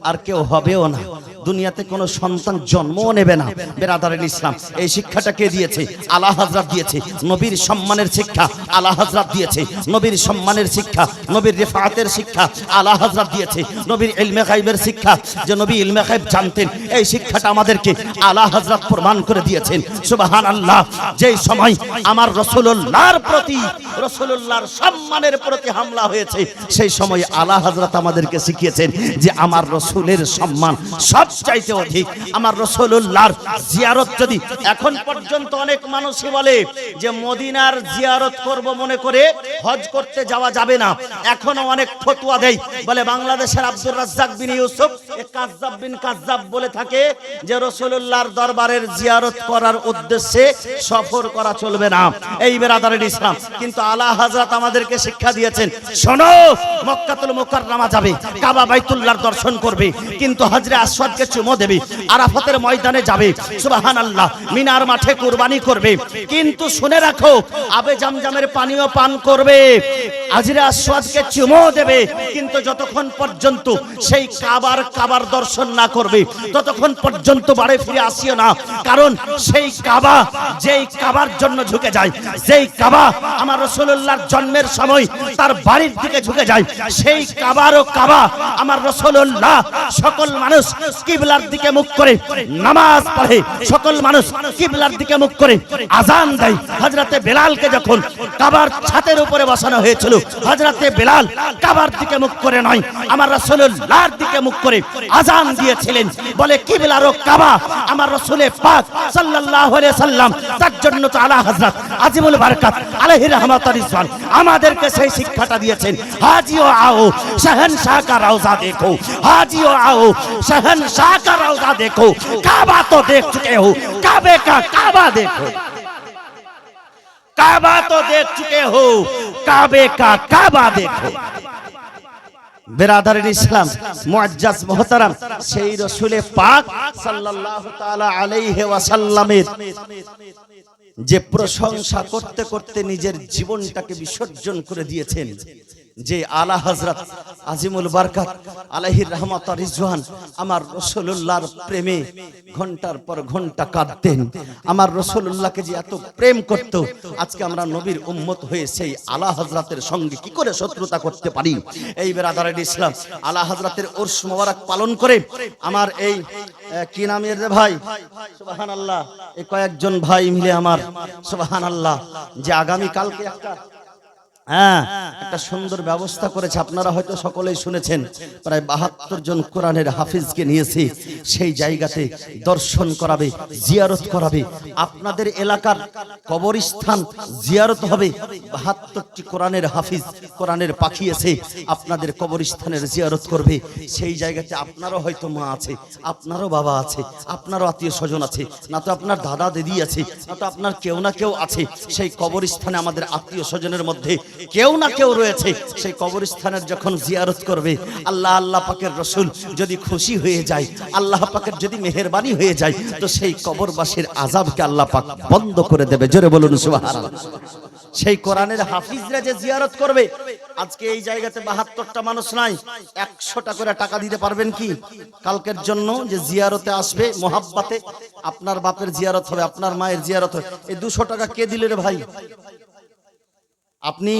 আর কেউ হবেও না, দুনিয়াতে কোনো সন্তান জন্মও নেবে না। বেরাদারে ইসলাম, এই শিক্ষাটা কে দিয়েছে? আলা হযরত দিয়েছে। নবীর সম্মানের শিক্ষা আলা হযরত দিয়েছে, নবীর সম্মানের শিক্ষা, নবীর রিফাতের শিক্ষা আলা হযরত দিয়েছে, নবীর ইলমে গায়বের শিক্ষা, যে নবী ইলমে গায়ব জানতেন, এই শিক্ষাটা আমাদেরকে আলা হযরত প্রমাণ করে দিয়েছেন। সুবহানাল্লাহ, যেই সময় আমার রাসূলুল্লাহর প্রতি, রাসূলুল্লাহর সম্মানের প্রতি হামলা হয়েছে, সেই সময় আলা হযরত আমাদেরকে শিখিয়েছেন যে আমার রাসূলের সম্মান সব চাইতে অধিক। আমার রাসূলুল্লাহর জিয়ারত যদি এখন পর্যন্ত অনেক মানুষই বলে যে মদিনার জিয়ারত করব মনে করে হজ করতে যাওয়া যাবে না, এখনো অনেক ফতোয়া দেয়, বলে বাংলাদেশের আব্দুর রাজ্জাক বিন ইউসুফ কাযযাব বিন কাযযাব বলে থাকে যে রাসূলুল্লাহর দরবারের জিয়ারত করার উদ্দেশ্যে সফর করা চলবে না। এই বেরাদারের ইসলাম, কিন্তু আলা হযরত আমাদেরকে শিক্ষা দিয়েছেন, শোনো মক্কাতুল মুকাররমা যাবে, কাবা বাইতুল্লাহর দর্শন করবে, কিন্তু হজরে আসওয়াদকে চুমো দেবে, আরাফাতের ময়দানে যাবে, সুবহানাল্লাহ, মিনার মাঠে কুরবানি করবে, কিন্তু শুনে রাখো আবে জামজামের পানিও পান করবে, হজরে আসওয়াদকে চুমো দেবে, কিন্তু যতক্ষণ পর্যন্ত সেই কাবার দর্শন না করবে ততক্ষণ পর্যন্ত বাড়ি ফিরে আসিও না। কারণ সেই কাবা, যেই কাবার জন্য ঝুঁকে যায়, যেই কাবা আমার রাসূলুল্লাহর জন্মের সময় তার বাড়ির দিকে ঝুঁকে যায়, সেই কাবারও কাবা আমার রাসূলুল্লাহ সকল মানুষ কিবলার দিকে মুখ করে নামাজ পড়ে, সকল মানুষ কিবলার দিকে মুখ করে আযান দেয়। হযরতে বেলালকে যখন কাবার ছাদের উপরে বসানো হয়েছিল, হযরতে বেলাল কাবার দিকে মুখ করে নয়, আমার রাসূলুল্লাহর দিকে মুখ করে আযান দিয়েছিলেন। বলে কিবলারও কাবা আমার রাসূল পাক সাল্লাল্লাহু আলাইহি সাল্লাম, তার জন্য তো আলা হযরত আজিমুল বারকাত আলাইহি রাহমাত ওয়া রিজওয়ান আমাদেরকে সেই শিক্ষাটা দিয়েছেন। হাজিও आओ शहनशाह का रौजा देखो, हाजियो आओ शहनशाह का रौजा देखो, काबा तो देख चुके हो, काबे का काबा देखो, काबा तो देख चुके हो, काबे का काबा देखो। बेरादर इस्लाम मुअज्जज मोहतरम, সেই রাসূলে পাক সাল্লাল্লাহু তাআলা আলাইহি ওয়াসাল্লামের যে প্রশংসা করতে করতে নিজের জীবনটাকে বিসর্জন করে দিয়েছেন, যে আলা হযরত আজিমুল বারকাত আলাইহি রাহমাত ওয়া রিজওয়ান আমার রাসূলুল্লাহর প্রেমে ঘন্টার পর ঘন্টা কাঁদতেন, আমার রাসূলুল্লাহকে যে এত প্রেম করত, আজকে আমরা নবীর উম্মত হয়ে সেই আলা হযরতের সঙ্গে কি করে শত্রুতা করতে পারি? এই বেরাদারের ইসলাম, আলা হযরতের উরস মোবারক পালন করে আমার এই কি নামের রে ভাই, সুবহানাল্লাহ, এই কয়েকজন ভাই মিলে আমার সুবহানাল্লাহ, যে আগামী কালকে একটা হ্যাঁ, একটা সুন্দর ব্যবস্থা করেছে, আপনারা হয়তো সকলেই শুনেছেন। প্রায় 72 জন কোরআনের হাফিজকে নিয়েছে, সেই জায়গাতে দর্শন করাবে, জিয়ারত করাবে। আপনাদের এলাকার কবরস্থান জিয়ারত হবে। 72টি কোরআনের হাফিজ, কোরআনের পাখি এসে আপনাদের কবরস্থানের জিয়ারত করবে। সেই জায়গাতে আপনারও হয়তো মা আছে, আপনারও বাবা আছে, আপনারও আত্মীয় স্বজন আছে, না তো আপনার দাদা দিদি আছে, না তো আপনার কেউ না কেউ আছে। সেই কবরস্থানে আমাদের আত্মীয় স্বজনের মধ্যে কেউ না কেউ রয়েছে। সেই কবরস্থানের যখন জিয়ারত করবে, আল্লাহ পাকের রসুল যদি খুশি হয়ে যায়, আল্লাহ পাকের যদি মেহেরবানি হয়ে যায়, তো সেই কবরবাসীর আযাবকে আল্লাহ পাক বন্ধ করে দেবে। জোরে বলুন সুবহানাল্লাহ। সেই কোরআনের হাফিজরা যে জিয়ারত করবে, আজকে এই জায়গাতে 72টা মানুষ নাই, 100টা করে টাকা দিতে পারবেন কি কালকের জন্য যে জিয়ারতে আসবে মোহাব্বতে? আপনার বাপের জিয়ারত হবে, আপনার মায়ের জিয়ারত হবে, এই 200 টাকা কে দিলে রে ভাই? আপনি।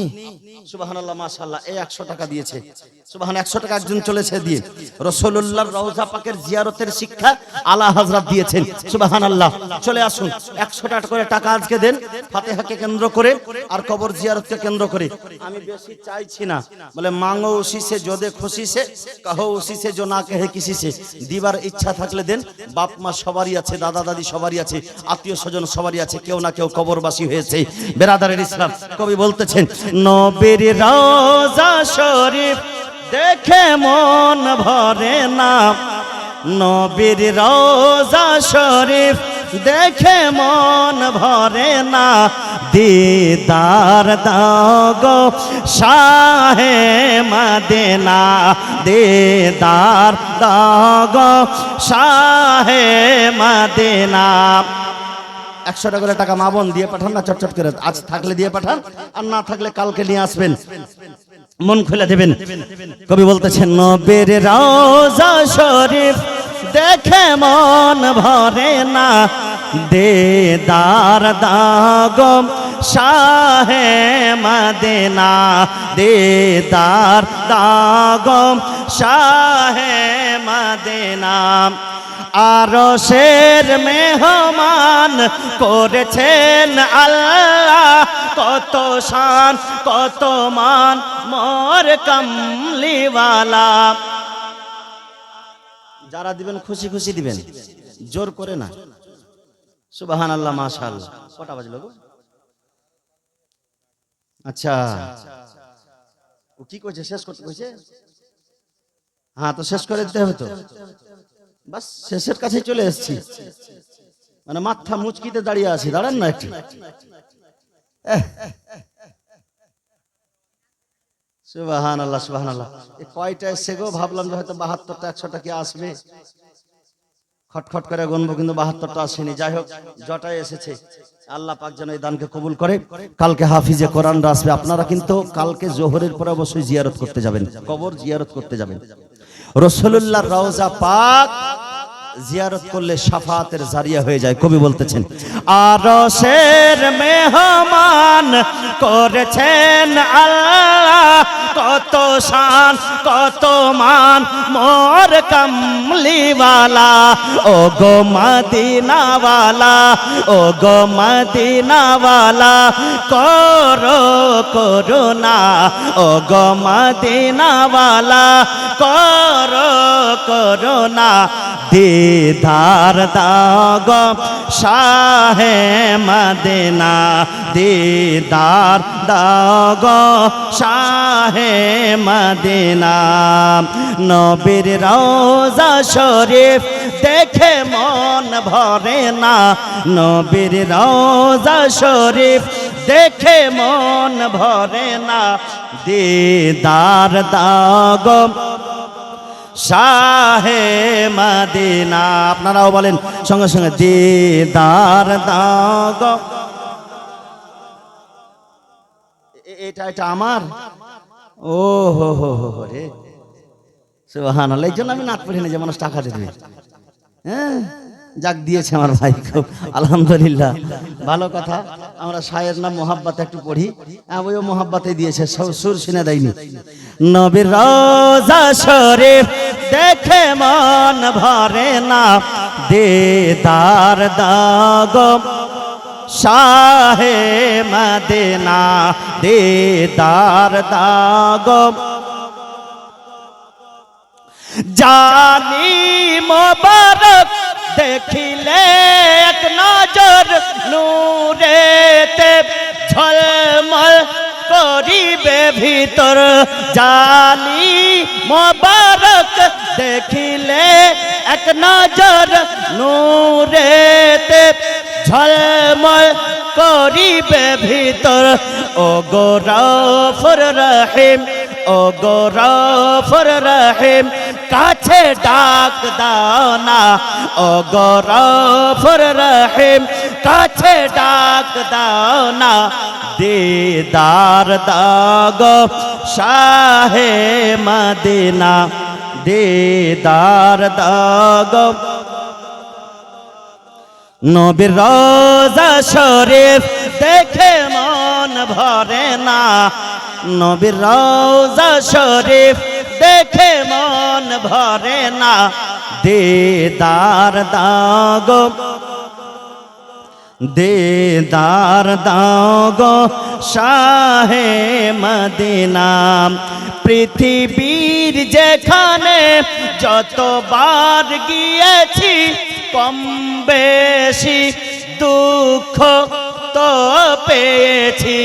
সুবহানাল্লাহ, মাশাআল্লাহ, এই 100 টাকা দিয়েছে। সুবহান, 100 টাকা একজন চলেছে দিয়ে। রাসূলুল্লাহর রওজা পাকের জিয়ারতের শিক্ষা আলা হযরত দিয়েছেন। সুবহানাল্লাহ। চলে আসুন, 100 টাকা করে টাকা আজকে দেন, ফাতিহাকে কেন্দ্র করে আর কবর জিয়ারতকে কেন্দ্র করে। আমি বেশি চাইছি না, বলে মাঙ্গো উসি সে জোদে খুশি সে, কহো উসি সে জো না কহে কিসি সে। দিবার ইচ্ছা থাকলে দেন। বাপ মা সবারই আছে, দাদা দাদি সবারই আছে, আত্মীয় স্বজন সবারই আছে, কেউ না কেউ কবরবাসী হয়েছে। বেরাদারের ইসলাম, কবি বলতেছেন, নবীর রওজা শরীফ দেখে মন ভরে না, নবীর রওজা শরীফ দেখে মন ভরে না, দিদার দাও গো শাহে মদিনা, দিদার দাও গো শাহে মদিনা। 100 টাকা করে টাকা মা বোন দিয়ে পাঠান না, চটচট করে। আজ থাকলে দিয়ে পাঠান, আর না থাকলে কালকে নিয়ে আসবেন, মন খুলে দেবেন। কবি বলতেছেন, নবীর রওজা শরীফ দেখে মন ভরে না, দিদার দাও গো শাহে মদিনা, দিদার দাও গো শাহে মদিনা। আরশের মেহমান করেছেন আল্লাহ, কত শান কত মান মোর কামলিওয়ালা। যারা দিবেন খুশি খুশি দিবেন, জোর করে না। সুবহানাল্লাহ, মাশাআল্লাহ। কটা বাজলো গো? আচ্ছা, ও কি কইছে? শেষ করতে কইছে? হ্যাঁ, তো শেষ করে দিতে হবে তো। বাস শেষের কাছে চলে এসেছি, মানে মাথা মুচকিতে দাঁড়িয়ে আছি। দাঁড়ান না একটু। সুবহানাল্লাহ, সুবহানাল্লাহ। এই কয়টা এসে গো? ভাবলাম যে হয়তো 72টা 100টা কি আসবে, খটখট করে গুনবো, কিন্তু 72টা আসেনি। যাই হোক, জটায় এসেছে। আল্লাহ পাক যেন এই দানকে কবুল করে। কালকে হাফিজে কোরআনরা আসবে। আপনারা কিন্তু কালকে জোহরের পরে অবশ্যই জিয়ারত করতে যাবেন, কবর জিয়ারত করতে যাবেন। রাসূলুল্লাহর রওজা পাক জিয়ারত করলে শাফাতের জারিয়া হয়ে যায়। কবি বলতেছেন, আরশের মেহমান করেছেন আল্লাহ, কত শান কত মান মোর কামলিওয়ালা। ও গো মদিনাওয়ালা, ও গো মদিনাওয়ালা, করো করুণা। ও গো মদিনাওয়ালা, করো করুণা। দিদার দাও গো শাহে মদিনা, দিদার দাও গো শাহে মদিনা। নবীর রওজা শরীফ দেখে মন ভরে না, নবীর রওজা শরীফ দেখে মন ভরে না, দিদার দাও গো শাহে মদিনা। আপনারাও বলেন সঙ্গে সঙ্গে, দিদার দাও গো। এটা আমার। ও হো হো হো রে, সুবহানাল্লাহ। এই জন্য আমি নাট পড়ি না যে মানুষ টাকা দেবে। হ্যাঁ, যাক দিয়েছে আমার ভাই, খুব আলহামদুলিল্লাহ, ভালো কথা। আমরা শায়ের নাম মোহাব্বত একটু পড়ি, ওইও মোহাব্বতে দিয়েছে, সুর শুনে দেয়নি। নবীর রওজা শরীফ দেখে মন ভরে না, দিদার দাও গো শাহে মদিনা দিদার দাগো জানি মোবারক দেখিলে এক নজর নূরেতে ঝলমল করিবে ভিতর জানি মোবারক দেখিলে এক নজর নূরেতে ঝলমল করিবে ভিতর ও গো গফুর রহিম ও গো গফুর রহিম কাছে ডাক দাও না ও গো গফুর রহিম কাছে ডাক দাও না দিদার দাগো শাহে মদিনা দিদার দাগো নবীর রওজা শরীফ দেখে মন ভরে না নবীর রওজা শরীফ দেখে মন ভরে না দিদার দাগো দিদার দাগো শাহে মদিনা পৃথিবীর যেখানে যতবার গিয়েছি কম বেশি দুঃখ তো পেয়েছি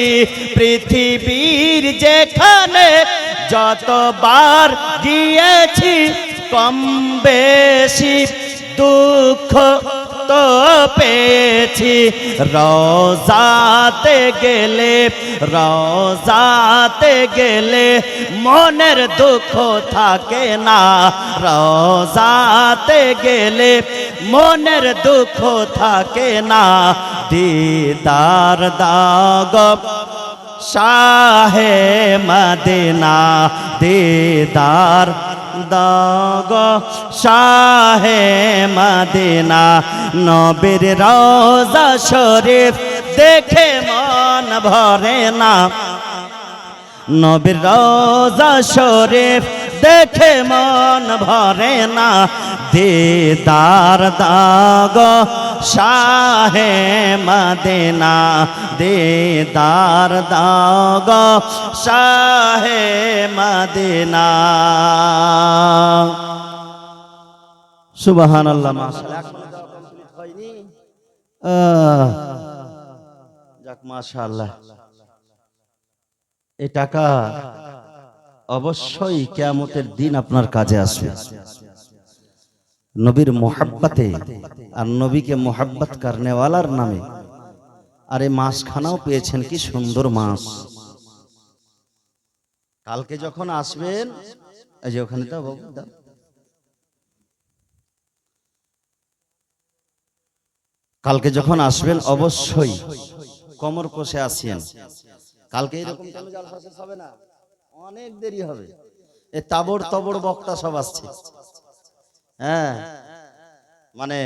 পৃথিবীর যেখানে যতবার গিয়েছি কম বেশি দুঃখ তো পেয়েছি রওজাতে গেলে মনের দুঃখ থাকে না রওজাতে গেলে মনের দুঃখ থাকে না দিদার দাগো শাহে মদিনা দিদার দাগো শাহে মদিনা নবীর রওজা শরীফ দেখে মন ভরে না নবীর রওজা শরীফ দেখে মন ভরে না দিদার দাগো শাহে মদিনা দিদার দাগো শাহে মদিনা সুবহানাল্লাহ মাশাআল্লাহ হয়নি যাক মাশাআল্লাহ এই টাকা অবশ্যই কিয়ামতের দিন আপনার কাজে আসবে নবীর মোহাব্বতে আর নবীকে মোহাব্বত করনেওয়ালার নামে আর এই মাসখানাও পেয়েছেন কি সুন্দর মাস কালকে যখন আসবেন এই যে ওখানে তো বাবু কালকে যখন আসবেন অবশ্যই কোমর কষে আসেন কালকে এরকম কেন জালসা শেষ হবে না অনেক দেরি হবে এই তাবড় তবড় বক্তা সব আসছে হ্যাঁ মানে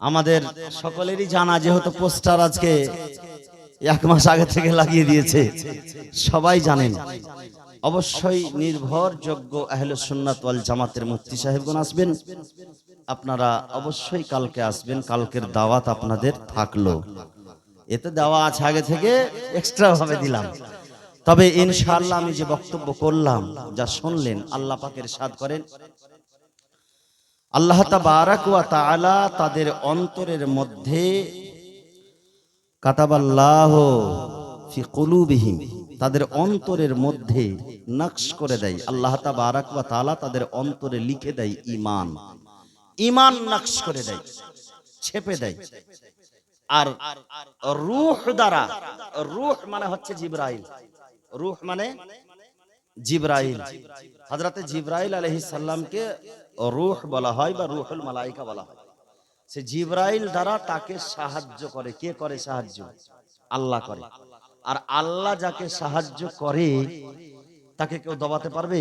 আমাদের সকলেরই জানা যেহেতু পোস্টার আজকে এক মাস আগে থেকে লাগিয়ে দিয়েছে সবাই জানেন অবশ্যই নির্ভরযোগ্য আহলে সুন্নাত ওয়াল জামাতের মুফতি সাহেবগণ আসবেন আপনারা অবশ্যই কালকে আসবেন কালকের দাওয়াত আপনাদের থাকলো এতে দেওয়া আছে আগে থেকে এক্সট্রা ভাবে দিলাম তবে ইনশাআল্লাহ আমি যে বক্তব্য করলাম যা শুনলেন আল্লাহ পাকের ইরশাদ করেন আল্লাহ তাবারাক ওয়া তাআলা তাদের অন্তরের মধ্যে কাতাবাল্লাহু ফি কুলুবিহিম তাদের অন্তরের মধ্যে নকশ করে দেয় আল্লাহ তাবারাক ওয়া তাআলা তাদের অন্তরে লিখে দেয় ঈমান ঈমান নকশ করে দেয় ছেপে দেয় আর রূহ দ্বারা রূহ মানে হচ্ছে জিবরাইল রূহ মানে জিবরাইল হযরতে জিবরাইল আলাইহিস সালামকে রূহ বলা হয় বা রূহুল মালায়েকা বলা হয় সে জিবরাইল দ্বারা তাকে সাহায্য করে কে করে সাহায্য আল্লাহ করে আর আল্লাহ যাকে সাহায্য করে তাকে কেউ দবাতে পারবে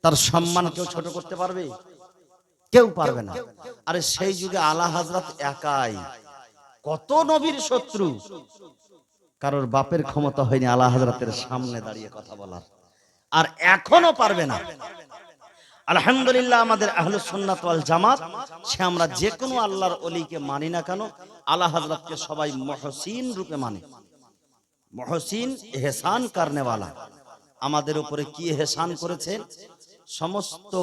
তার সম্মান কেউ ছোট করতে পারবে কেউ পারবে না আরে সেই যুগে আলা হযরত একাই কত নবীর শত্রু কারোর বাপের ক্ষমতা হয়নি আলা হযরতের সামনে দাঁড়িয়ে কথা বলার আর এখনো পারবে না আলহামদুলিল্লাহ আমাদের আহলুস সুন্নাত ওয়াল জামাত, সে আমরা যে কোনো আল্লাহর ওলিকে মানি না কেন, আলা হযরতকে সবাই মুহসিন রূপে মানে। মুহসিন ইহসান করনেওয়ালা, আমাদের উপরে কি ইহসান করেছেন সমস্ত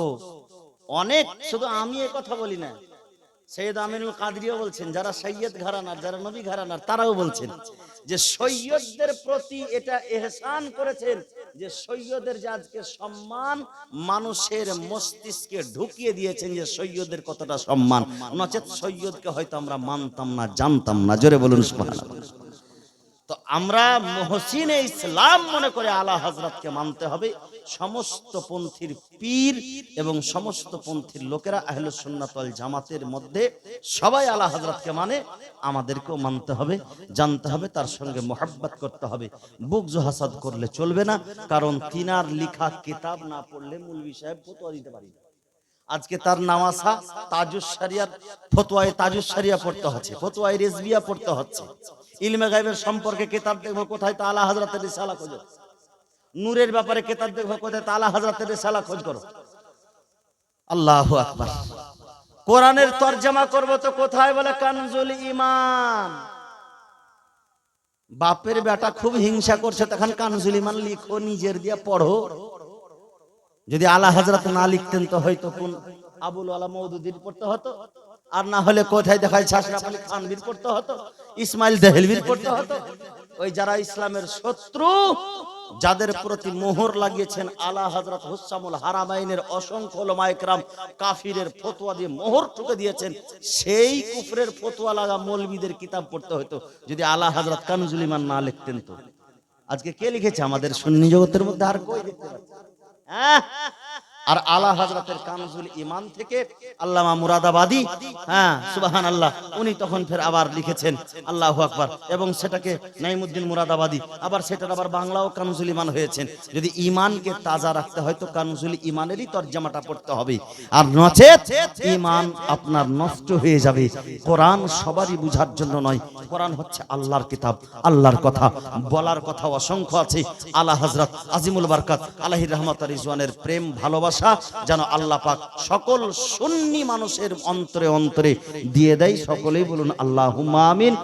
অনেক, শুধু আমি এ কথা বলি না, সৈয়দ আমিনুল কাদরিও বলছেন, যারা সৈয়দ ঘরানার, যারা নবী ঘরানার, তারাও বলছেন যে সৈয়দদের প্রতি এটা ইহসান করেছেন যে সৈয়দের যে আজকে সম্মান মানুষের মস্তিষ্কে ঢুকিয়ে দিয়েছেন যে সৈয়দের কতটা সম্মান, নচেত সৈয়দকে হয়তো আমরা মানতাম না, জানতাম না। জোরে বলুন সুবহানাল্লাহ। তো আমরা মুহসিনে ইসলাম মনে করে আলা হযরতকে মানতে হবে। সমস্ত পন্থীর পীর এবং সমস্ত পন্থীর লোকেরা আহলুস সুন্নাত ওয়াল জামাতের মধ্যে সবাই আলা হযরতকে মানে, আমাদেরকেও মানতে হবে, জানতে হবে, তার সঙ্গে মুহাব্বত করতে হবে। বুগজ হাসাদ করলে চলবে না, কারণ তিনার লেখা কিতাব না পড়লে মৌলভী সাহেব ফতোয়া দিতে পারি না। আজকে তার নামাসা তাজুস শরিয়ার ফতোয়ায়ে তাজুস শরিয়া পড়তে হচ্ছে, ফতোয়ায়ে রিজভিয়া পড়তে হচ্ছে। ইলমে গায়বের সম্পর্কে কিতাব দেখবো কোথায়, তা আলা হযরতের রিসালা খোঁজো। নূরের ব্যাপারে কিতাব দেখবো কোথায়, তা আলা হযরতের রিসালা খোঁজ করো। আল্লাহু আকবার। কোরআনের তরজমা করব তো কোথায়, বলে কানজুল ঈমান। বাপের বেটা খুব হিংসা করছে, তখন কানজুল ঈমান লিখো, নিজের দিয়ে পড়ো। যদি আলা হযরত না লিখতেন তো হয়তো কোন আবুল আলা মওদুদির পড়তে হতো, আর না হলে কোথায় দেখায় আশরাফ আলী থানভীর পড়তে হতো, ইসমাইল দেহলভির পড়তে হতো। ওই যারা ইসলামের শত্রু, যাদের প্রতি মোহর লাগিয়েছেন আলা হযরত হুসামুল হারামাইনের অসংখ্য উলামায়ে কেরাম কাফিরের ফতোয়া দিয়ে মোহর ঠুকে দিয়েছেন, সেই কুফরের ফতোয়া লাগা মৌলবীদের কিতাব পড়তে হতো যদি আলা হযরত কানজুল ঈমান না লিখতেন। তো আজকে কে লিখেছে আমাদের সুন্নি জগতের মধ্যে? আর কই দেখতে পাচ্ছি? আর আলা হযরতের কানজুল ঈমান থেকে আল্লামা মুরাদাবাদী, সুবহানাল্লাহ, উনি তখন ফের আবার লিখেছেন, আল্লাহু আকবার, এবং সেটাকে নাইমুদ্দিন মুরাদাবাদী, আবার সেটার আবার বাংলাও কানজুল ঈমান হয়েছেন। যদি ঈমানকে তাজা রাখতে হয় তো কানজুল ঈমানেরই তরজমাটা পড়তে হবে, আর নচেত ঈমান আপনার নষ্ট হয়ে যাবে। কোরআন সবারই বুঝার জন্য নয়, কোরআন হচ্ছে আল্লাহর কিতাব, আল্লাহর কথা, বলার কথা অসংখ্য আছে। আলা হযরত আজিমুল বারকাত আলাইহির রহমাত রিজওয়ানের প্রেম ভালোবাসা যেন আল্লাহ পাক সকল সুন্নি মানুষের অন্তরে অন্তরে দিয়ে দেয়। সকলেই বলুন আল্লাহুম্মা আমিন।